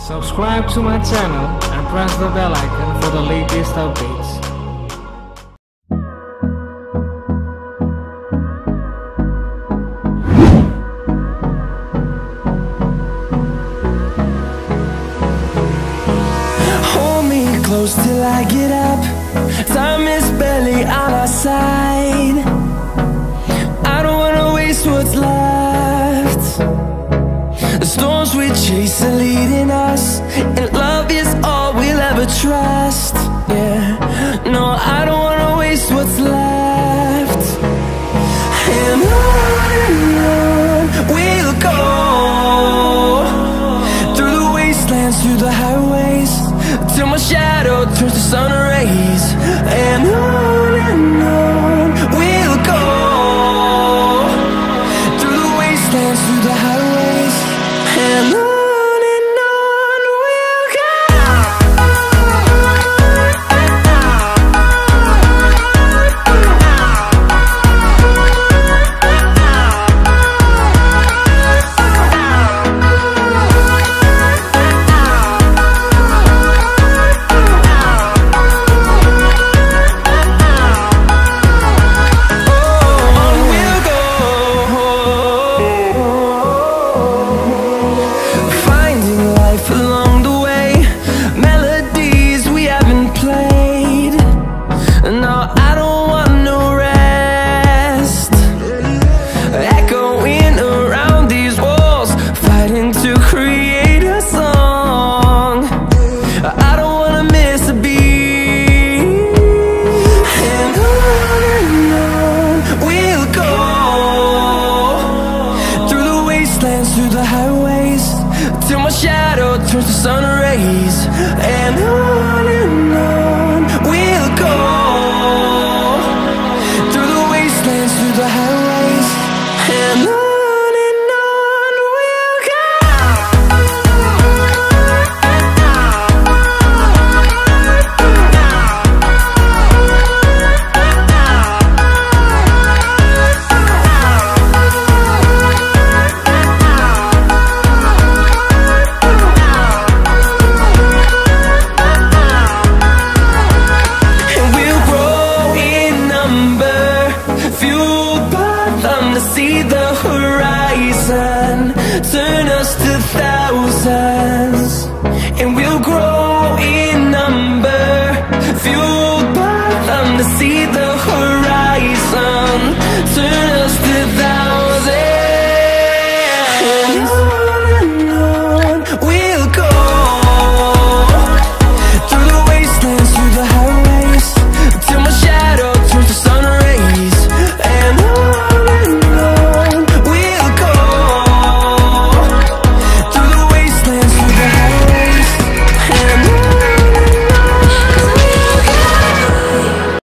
Subscribe to my channel and press the bell icon for the latest updates. Hold me close till I get up. Time is barely on our side. I don't wanna waste what's left. The storms we chase are leading us, and love is all we'll ever trust. Yeah, no, I don't wanna waste what's left. And on we'll go, through the wastelands, through the highways, till my shadow turns to sun rays. And on we'll go, through the wastelands, through the highways, and on we'll go. Through the highways, till my shadow turns to sun rays. And on we'll go, through the wastelands, through the highways, and on we'll go. See the horizon, turn us to thousands.